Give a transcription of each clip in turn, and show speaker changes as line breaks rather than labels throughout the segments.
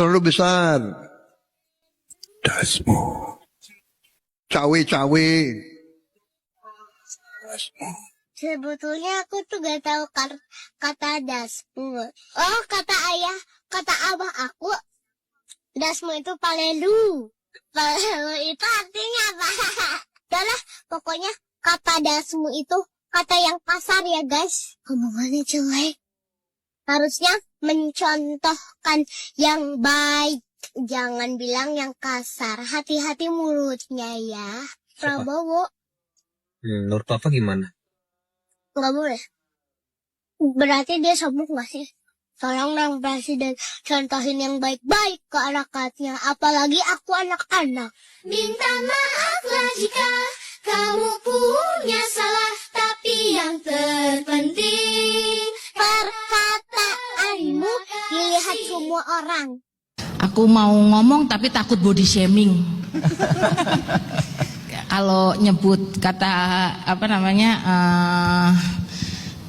terlalu besar. Dasmu. Cawe-cawe. Dasmu.
Sebetulnya aku tuh gak tahu kata dasmu. Oh, kata ayah, kata abah aku, dasmu itu palelu. Palelu itu artinya apa? Udah pokoknya kata dasmu itu kata yang kasar ya guys. Omongannya jelek. Harusnya mencontohkan yang baik. Jangan bilang yang kasar. Hati-hati mulutnya ya. Prabowo.
Menurut Papa gimana?
Nggak boleh. Berarti dia sombong gak sih? Tolong dong presiden contohin yang baik-baik ke anak-anaknya. Apalagi aku anak-anak.
Minta maaflah jika kamu punya salah, tapi yang terpenting
perkataanmu dilihat semua orang.
Aku mau ngomong tapi takut body shaming. Kalau nyebut kata apa namanya,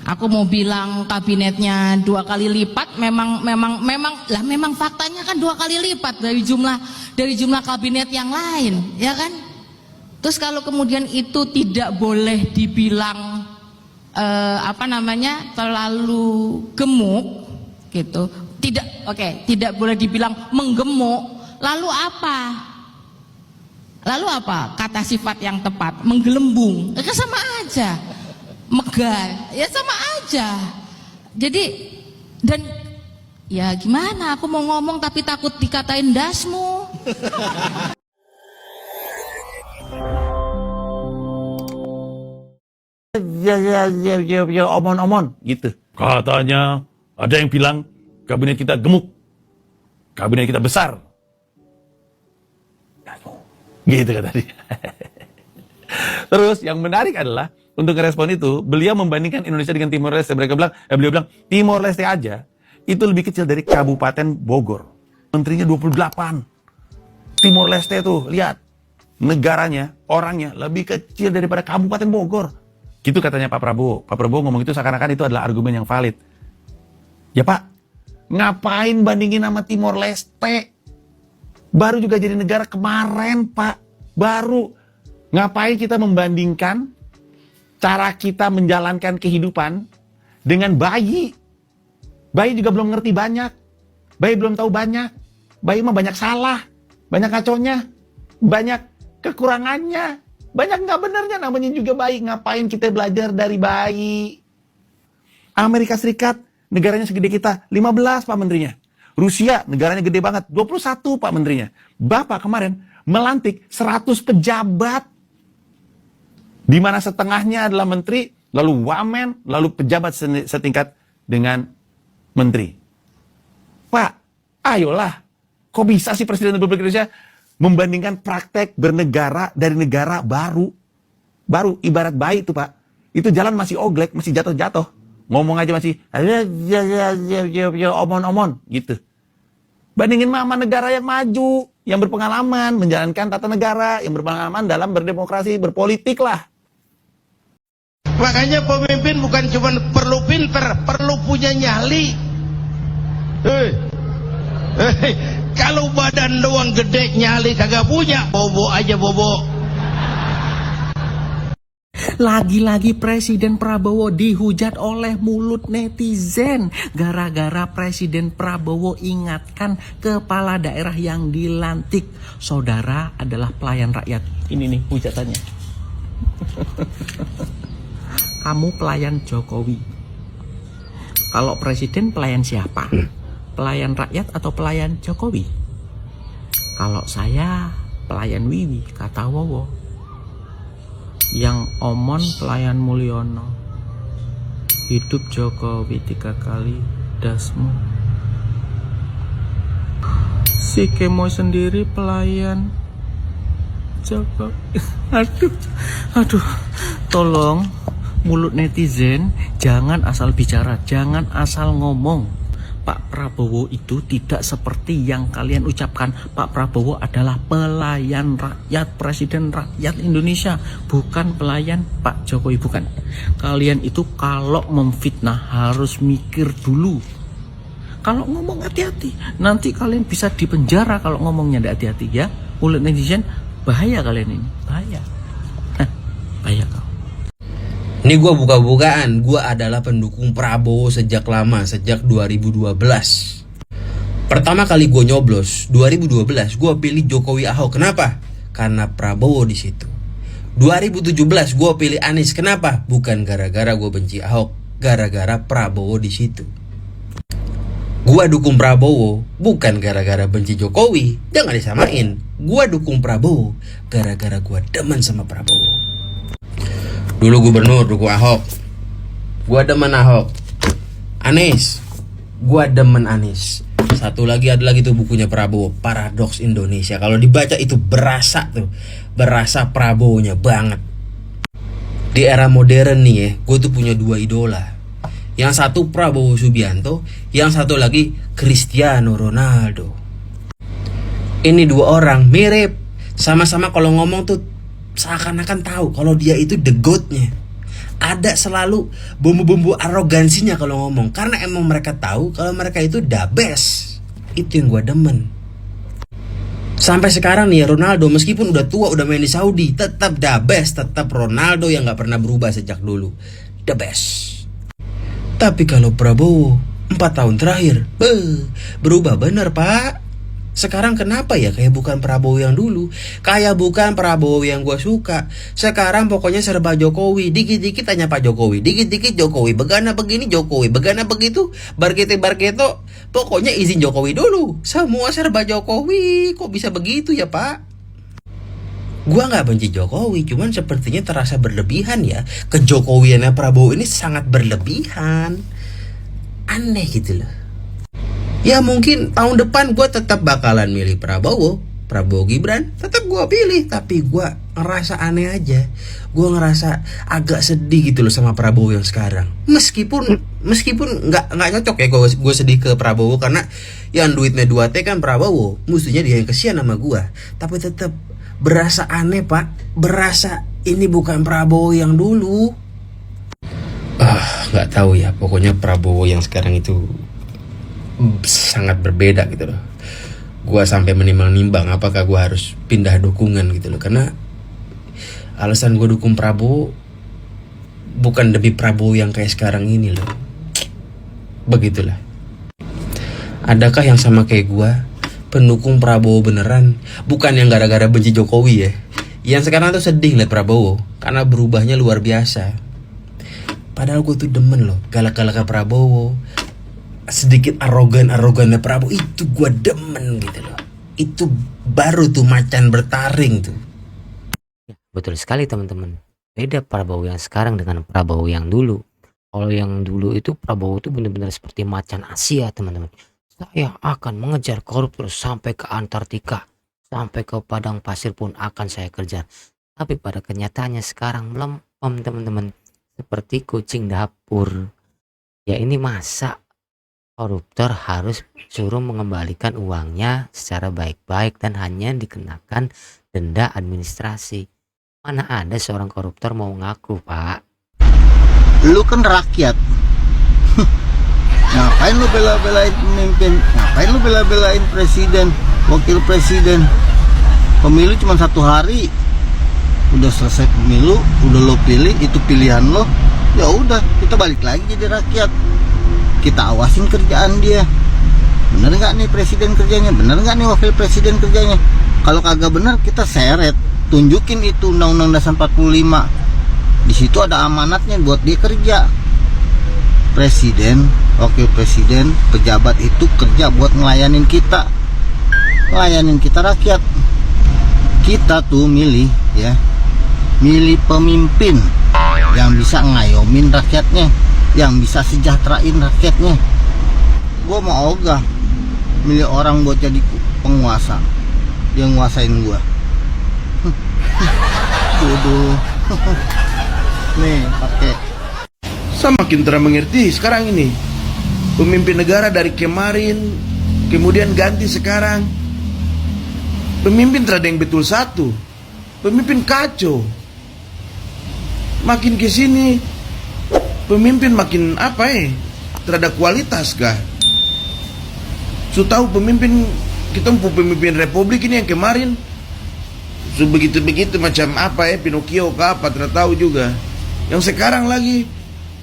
aku mau bilang kabinetnya 2 kali lipat. Memang faktanya kan 2 kali lipat dari jumlah kabinet yang lain, ya kan? Terus kalau kemudian itu tidak boleh dibilang terlalu gemuk, gitu. Tidak boleh dibilang menggemuk. Lalu apa? Kata sifat yang tepat, menggelembung. Kan sama aja. Megah, ya sama aja. Jadi, dan ya gimana, aku mau ngomong tapi takut dikatain dasmu.
Ya, omon-omon gitu. Katanya ada yang bilang kabinet kita gemuk, kabinet kita besar. Gitu kata dia. Terus yang menarik adalah untuk merespon itu, beliau membandingkan Indonesia dengan Timor Leste. Beliau bilang Timor Leste aja itu lebih kecil dari Kabupaten Bogor. Menterinya 28. Timor Leste tuh, lihat. Negaranya, orangnya lebih kecil daripada Kabupaten Bogor. Gitu katanya Pak Prabowo. Pak Prabowo ngomong itu seakan-akan itu adalah argumen yang valid. Ya Pak, ngapain bandingin sama Timor Leste? Baru juga jadi negara kemarin Pak. Baru. Ngapain kita membandingkan cara kita menjalankan kehidupan dengan bayi? Bayi juga belum ngerti banyak. Bayi belum tahu banyak. Bayi mah banyak salah. Banyak ngaconya. Banyak kekurangannya. Banyak nggak benernya, namanya juga bayi. Ngapain kita belajar dari bayi? Amerika Serikat, negaranya segede kita, 15 Pak Menterinya. Rusia, negaranya gede banget, 21 Pak Menterinya. Bapak kemarin melantik 100 pejabat. Di mana setengahnya adalah menteri, lalu wamen, lalu pejabat setingkat dengan menteri. Pak, ayolah. Kok bisa sih Presiden Republik Indonesia membandingkan praktek bernegara dari negara baru? Baru, ibarat bayi itu Pak. Itu jalan masih oglek, masih jatuh-jatuh. Ngomong aja masih, omon-omon, gitu. Bandingin sama negara yang maju, yang berpengalaman, menjalankan tata negara, yang berpengalaman dalam berdemokrasi, berpolitik lah.
Makanya pemimpin bukan cuma perlu pinter, perlu punya nyali. Kalau badan doang gede, nyali kagak punya, bobo aja bobo.
Lagi-lagi Presiden Prabowo dihujat oleh mulut netizen gara-gara Presiden Prabowo ingatkan kepala daerah yang dilantik, saudara adalah pelayan rakyat. Ini nih hujatannya. Kamu pelayan Jokowi. Kalau presiden pelayan siapa? Pelayan rakyat atau pelayan Jokowi? Kalau saya pelayan Wiwi, kata Wowo. Yang omon pelayan Mulyono. Hidup Jokowi 3 kali, dasmu. Si Kemo sendiri pelayan Jokowi. Aduh, tolong mulut netizen jangan asal bicara, jangan asal ngomong. Pak Prabowo itu tidak seperti yang kalian ucapkan. Pak Prabowo adalah pelayan rakyat, presiden rakyat Indonesia, bukan pelayan Pak Jokowi, bukan. Kalian itu kalau memfitnah harus mikir dulu. Kalau ngomong hati-hati, nanti kalian bisa dipenjara kalau ngomongnya tidak hati-hati ya. Mulut netizen, bahaya kalian ini, bahaya. Bahaya kau.
Ini gue buka-bukaan, gue adalah pendukung Prabowo sejak lama, sejak 2012. Pertama kali gue nyoblos 2012, gue pilih Jokowi Ahok. Kenapa? Karena Prabowo di situ. 2017 gue pilih Anies. Kenapa? Bukan gara-gara gue benci Ahok, gara-gara Prabowo di situ. Gue dukung Prabowo bukan gara-gara benci Jokowi. Jangan disamain. Gue dukung Prabowo gara-gara gue demen sama Prabowo. Dulu gubernur dukung Ahok, gue demen Ahok. Anies, gue demen Anies. Satu lagi ada lagi tuh bukunya Prabowo, Paradoks Indonesia. Kalau dibaca itu berasa Prabowo-nya banget. Di era modern nih ya, gue tuh punya dua idola. Yang satu Prabowo Subianto, yang satu lagi Cristiano Ronaldo. Ini dua orang mirip, sama-sama kalau ngomong tuh seakan-akan tahu kalau dia itu the goat-nya. Ada selalu bumbu-bumbu arogansinya kalau ngomong, karena emang mereka tahu kalau mereka itu the best. Itu yang gue demen. Sampai sekarang nih ya, Ronaldo meskipun udah tua, udah main di Saudi, tetap the best, tetap Ronaldo yang gak pernah berubah sejak dulu, the best. Tapi kalau Prabowo 4 tahun terakhir berubah bener pak. Sekarang kenapa ya kayak bukan Prabowo yang dulu, kayak bukan Prabowo yang gue suka. Sekarang pokoknya serba Jokowi, dikit-dikit tanya Pak Jokowi, dikit-dikit Jokowi, begana begini Jokowi, begana begitu, bargeto, pokoknya izin Jokowi dulu. Semua serba Jokowi, kok bisa begitu ya pak? Gua nggak benci Jokowi, cuman sepertinya terasa berlebihan ya. Kejokowiannya Prabowo ini sangat berlebihan, aneh gitu loh. Ya mungkin tahun depan gue tetap bakalan milih Prabowo Gibran, tetap gue pilih. Tapi gue ngerasa aneh aja, gue ngerasa agak sedih gitu loh sama Prabowo yang sekarang. Meskipun nggak cocok ya gue sedih ke Prabowo, karena yang duitnya 2T kan Prabowo, musuhnya dia yang kesian sama gue. Tapi tetap berasa aneh pak, berasa ini bukan Prabowo yang dulu. Nggak tahu ya, pokoknya Prabowo yang sekarang itu sangat berbeda gitu loh. Gua sampai menimbang-nimbang apakah gua harus pindah dukungan gitu loh, karena alasan gua dukung Prabowo bukan demi Prabowo yang kayak sekarang ini loh. Begitulah. Adakah yang sama kayak gua, pendukung Prabowo beneran, bukan yang gara-gara benci Jokowi ya? Yang sekarang tuh sedih liat Prabowo karena berubahnya luar biasa. Padahal gue tuh demen loh galak-galaknya Prabowo, sedikit arogannya Prabowo itu gue demen gitu loh. Itu baru tuh macan bertaring tuh.
Betul sekali teman-teman. Beda Prabowo yang sekarang dengan Prabowo yang dulu. Kalau yang dulu itu Prabowo itu benar-benar seperti macan Asia teman-teman. Saya akan mengejar koruptor sampai ke Antartika, sampai ke padang pasir pun akan saya kejar. Tapi pada kenyataannya sekarang melempem teman-teman, seperti kucing dapur. Ya ini masa koruptor harus suruh mengembalikan uangnya secara baik-baik dan hanya dikenakan denda administrasi. Mana ada seorang koruptor mau ngaku pak?
Lu kan rakyat. Ngapain lu bela-belain pemimpin? Ngapain lu bela-belain presiden, wakil presiden? Pemilu cuma 1 hari. Udah selesai pemilu, udah lo pilih, itu pilihan lo. Ya udah, kita balik lagi jadi rakyat. Kita awasin kerjaan dia. Bener nggak nih presiden kerjanya? Bener nggak nih wakil presiden kerjanya? Kalau kagak bener, kita seret. Tunjukin itu Undang-Undang Dasar 45. Di situ ada amanatnya buat dia kerja. Presiden, wakil presiden, pejabat itu kerja buat ngelayanin kita. Ngelayanin kita rakyat. Kita tuh milih ya. Milih pemimpin yang bisa ngayomin rakyatnya, yang bisa sejahterain rakyatnya. Gue mau ogah milih orang buat jadi penguasa yang nguasain gue. Bodoh. Nih pakai.
Saya makin tidak mengerti sekarang ini. Pemimpin negara dari kemarin, kemudian ganti sekarang. Pemimpin tidak ada yang betul satu. Pemimpin kacau. Makin kesini pemimpin makin apa tidak ada kualitas kah? Su tahu pemimpin kita pemimpin republik ini yang kemarin su begitu macam apa ya, Pinocchio ke apa tidak tahu juga. Yang sekarang lagi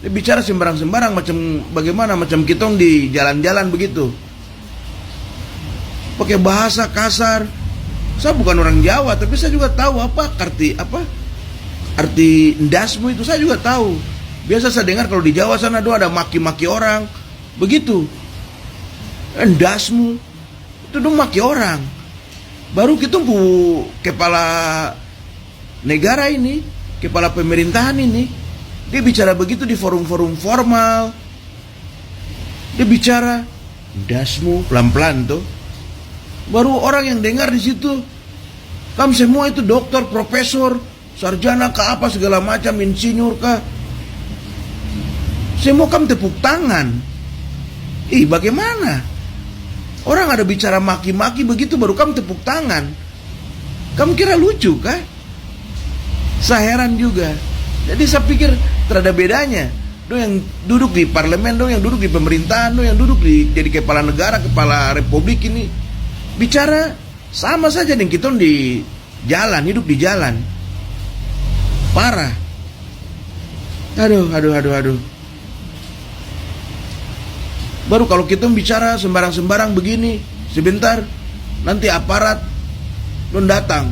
dia bicara sembarang-sembarang macam bagaimana, macam kita di jalan-jalan begitu. Pakai bahasa kasar. Saya bukan orang Jawa, tapi saya juga tahu arti ndasmu itu saya juga tahu. Biasa saya dengar kalau di Jawa sana ada maki-maki orang, begitu. Ndasmu itu dong maki orang. Baru kita kepala negara ini, kepala pemerintahan ini, dia bicara begitu di forum-forum formal. Dia bicara ndasmu pelan-pelan tuh. Baru orang yang dengar di situ, kamu semua itu dokter, profesor, sarjana ke apa segala macam, insinyur kah, semua kamu tepuk tangan. Bagaimana? Orang ada bicara maki-maki begitu baru kamu tepuk tangan. Kamu kira lucu kah? Saya heran juga. Jadi saya pikir terada bedanya. Dong yang duduk di parlemen, dong yang duduk di pemerintahan, dong yang duduk jadi kepala negara, kepala republik ini, bicara sama saja dengan kita di jalan, hidup di jalan. Parah. Aduh. Baru kalau kita bicara sembarang-sembarang begini, sebentar nanti aparat non datang.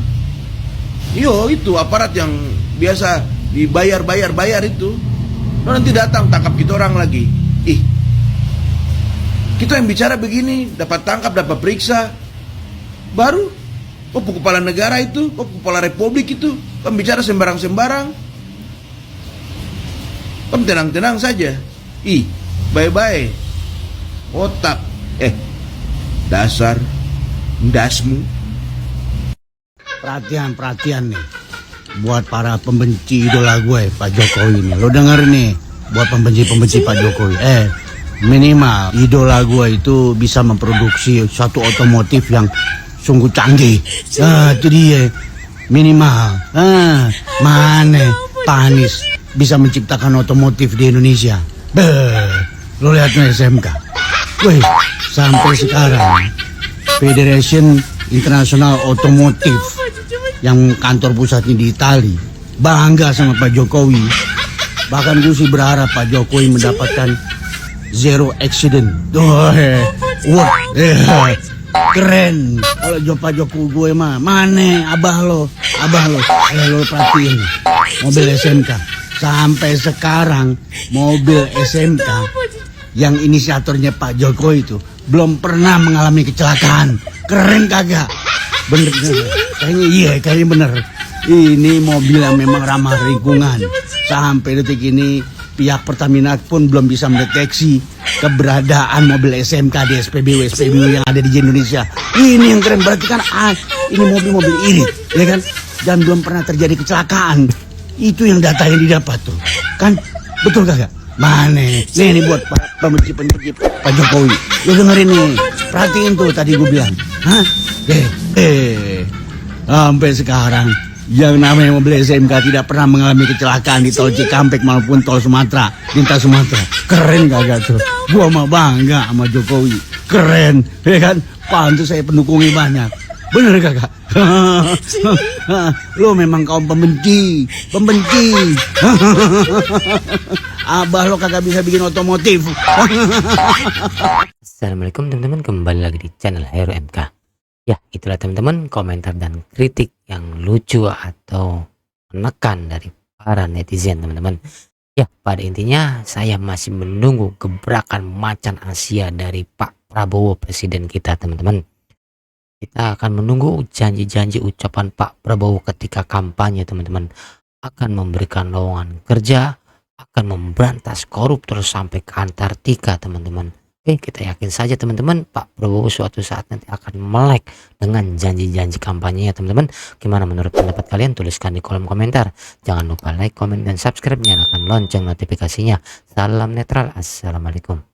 Itu aparat yang biasa dibayar itu. Nanti datang tangkap kita orang lagi. Kita yang bicara begini dapat tangkap, dapat periksa. Baru kepala negara itu, kepala republik itu, kamu bicara sembarang-sembarang. Kamu tenang-tenang saja. Bye-bye. Otak. Dasar ndasmu.
Perhatian nih buat para pembenci idola gue, Pak Jokowi nih. Lo denger nih, buat pembenci Pak Jokowi. Minimal idola gue itu bisa memproduksi suatu otomotif yang sungguh canggih. Itu dia. Minimal. Mana Pak Anies bisa menciptakan otomotif di Indonesia? Lo lihat nih SMK. Wih, sampai sekarang Federation International Automotive yang kantor pusatnya di Itali bangga sama Pak Jokowi. Bahkan gue sih berharap Pak Jokowi mendapatkan zero accident. Keren. Kalau Pak Jokowi gue mah mana abah lo. Lo perhatiin mobil SMK. Sampai sekarang mobil SMK yang inisiatornya Pak Jokowi itu belum pernah mengalami kecelakaan. Keren kagak? Bener. Kayaknya bener. Ini mobil yang memang ramah lingkungan. Sampai detik ini pihak Pertamina pun belum bisa mendeteksi keberadaan mobil SMK di SPBU yang ada di Indonesia. Ini yang keren, berarti kan ini mobil irit, ya kan? Dan belum pernah terjadi kecelakaan. Itu yang data yang didapat tuh. Kan betul kagak? Mana? Nih buat pembenci Pak Jokowi. Lu dengerin nih. Perhatiin tuh tadi gue bilang. Sampai sekarang yang namanya mobil SMK tidak pernah mengalami kecelakaan di tol Cikampek maupun tol Sumatera, lintas Sumatera. Keren kagak tuh? Gua mah bangga sama Jokowi. Keren, ya kan? Pantes saya pendukungnya banyak. Bener kagak? Lo memang kaum pembenci. Abah lo kagak bisa bikin otomotif.
Assalamualaikum teman-teman, kembali lagi di channel Hero MK. Ya, itulah teman-teman komentar dan kritik yang lucu atau menekan dari para netizen teman-teman. Ya, pada intinya saya masih menunggu gebrakan macan Asia dari Pak Prabowo presiden kita teman-teman. Kita akan menunggu janji-janji ucapan Pak Prabowo ketika kampanye teman-teman. Akan memberikan lowongan kerja, akan memberantas koruptor sampai ke Antartika teman-teman. Kita yakin saja teman-teman Pak Prabowo suatu saat nanti akan melek dengan janji-janji kampanyenya teman-teman. Gimana menurut pendapat kalian? Tuliskan di kolom komentar. Jangan lupa like, komen, dan subscribe. Nyalakan lonceng notifikasinya. Salam netral. Assalamualaikum.